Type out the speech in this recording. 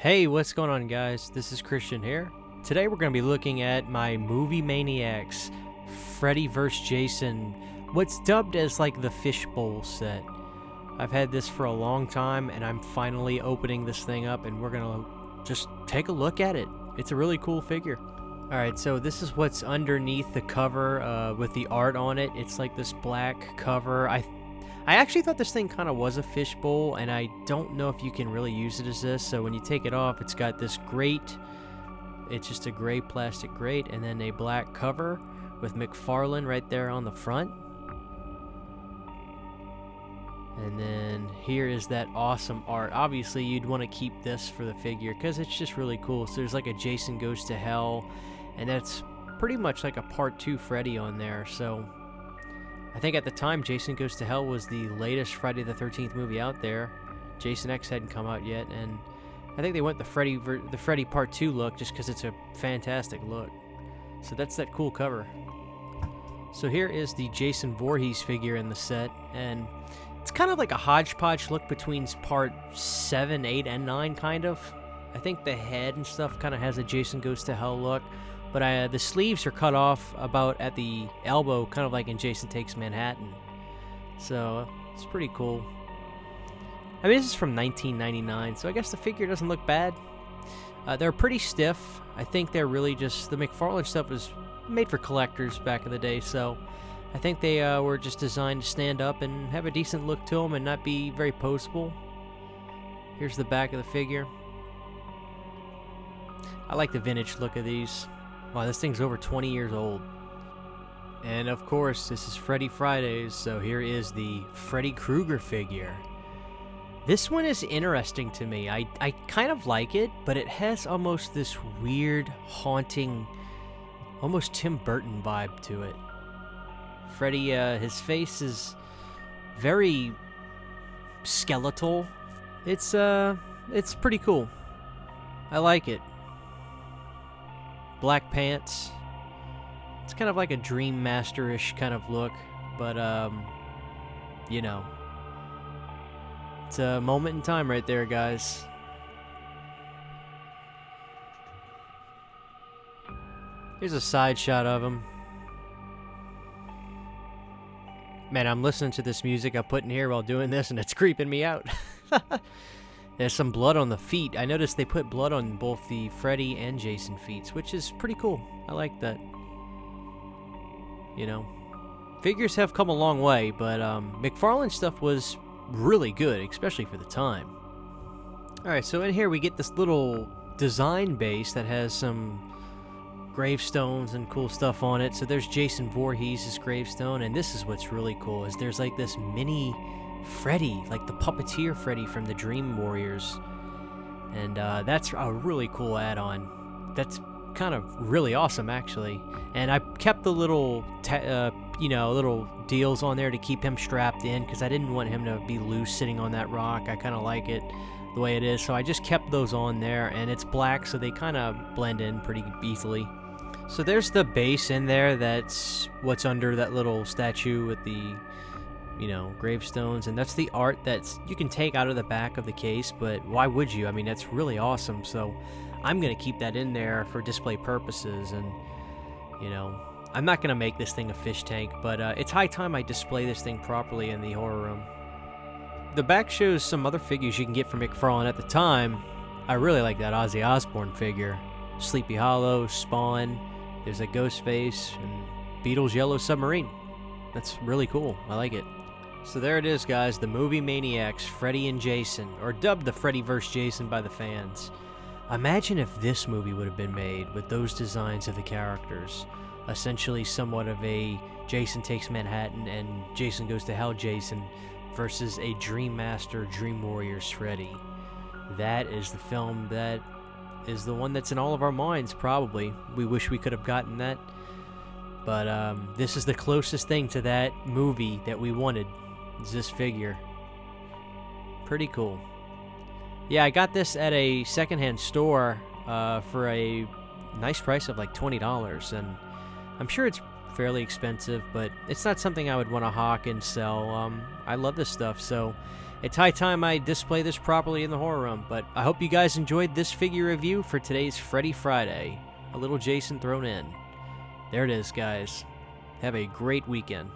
Hey, what's going on, guys? This is Christian here. Today we're going to be looking at my movie Maniacs, Freddy vs. Jason, what's dubbed as like the fishbowl set. I've had this for a long time and I'm finally opening this thing up and we're going to just take a look at it. It's a really cool figure. Alright, so this is what's underneath the cover with the art on it. It's like this black cover. I actually thought this thing kind of was a fishbowl, and I don't know if you can really use it as this. So when you take it off, it's got this grate. It's just a gray plastic grate, and then a black cover with Mcfarlane right there on the front. And then here is that awesome art. Obviously, you'd want to keep this for the figure because it's just really cool. So there's like a Jason Goes to Hell, and that's pretty much like a part 2 Freddy on there. So I think at the time, Jason Goes to Hell was the latest Friday the 13th movie out there. Jason X hadn't come out yet, and I think they went the Freddy Part 2 look just because it's a fantastic look. So that's that cool cover. So here is the Jason Voorhees figure in the set, and it's kind of like a hodgepodge look between part 7, 8, and 9, kind of. I think the head and stuff kind of has a Jason Goes to Hell look. But the sleeves are cut off about at the elbow, kind of like in Jason Takes Manhattan. So it's pretty cool. I mean, this is from 1999, so I guess the figure doesn't look bad. They're pretty stiff. I think they're really just... The Mcfarlane stuff was made for collectors back in the day, so I think they were just designed to stand up and have a decent look to them and not be very poseable. Here's the back of the figure. I like the vintage look of these. Wow, this thing's over 20 years old. And of course, this is Freddy Fridays, so here is the Freddy Krueger figure. This one is interesting to me. I kind of like it, but it has almost this weird, haunting, almost Tim Burton vibe to it. Freddy, his face is very skeletal. It's pretty cool. I like it. Black pants. It's kind of like a Dream Master-ish kind of look, but you know, it's a moment in time right there, guys. Here's a side shot of him. Man, I'm listening to this music I put in here while doing this, and it's creeping me out. There's some blood on the feet. I noticed they put blood on both the Freddy and Jason feet, which is pretty cool. I like that. You know, figures have come a long way, but Mcfarlane stuff was really good, especially for the time. Alright, so in here we get this little design base that has some gravestones and cool stuff on it. So there's Jason Voorhees' gravestone, and this is what's really cool, is there's like this mini Freddy, like the puppeteer Freddy from the Dream Warriors, and that's a really cool add-on. That's kind of really awesome, actually. And I kept the little little deals on there to keep him strapped in, because I didn't want him to be loose sitting on that rock. I kind of like it the way it is, so I just kept those on there, and it's black, so they kind of blend in pretty easily. So there's the base in there. That's what's under that little statue with the gravestones, and that's the art that's you can take out of the back of the case, but why would you? I mean, that's really awesome, so I'm gonna keep that in there for display purposes. And I'm not gonna make this thing a fish tank, but it's high time I display this thing properly in the horror room. The back shows some other figures you can get from Mcfarlane at the time. I really like that Ozzy Osbourne figure, Sleepy Hollow, Spawn. There's a Ghostface and Beatles' Yellow Submarine. That's really cool. I like it. So there it is, guys, the movie Maniacs, Freddy and Jason, or dubbed the Freddy vs. Jason by the fans. Imagine if this movie would have been made with those designs of the characters, essentially somewhat of a Jason Takes Manhattan and Jason Goes to Hell Jason versus a Dream Master, Dream Warriors Freddy. That is the film that is the one that's in all of our minds, probably. We wish we could have gotten that, but this is the closest thing to that movie that we wanted. Is this figure. Pretty cool. Yeah, I got this at a secondhand store for a nice price of like $20, and I'm sure it's fairly expensive, but it's not something I would want to hawk and sell. I love this stuff, so it's high time I display this properly in the horror room. But I hope you guys enjoyed this figure review for today's Freddy Friday. A little Jason thrown in. There it is, guys. Have a great weekend.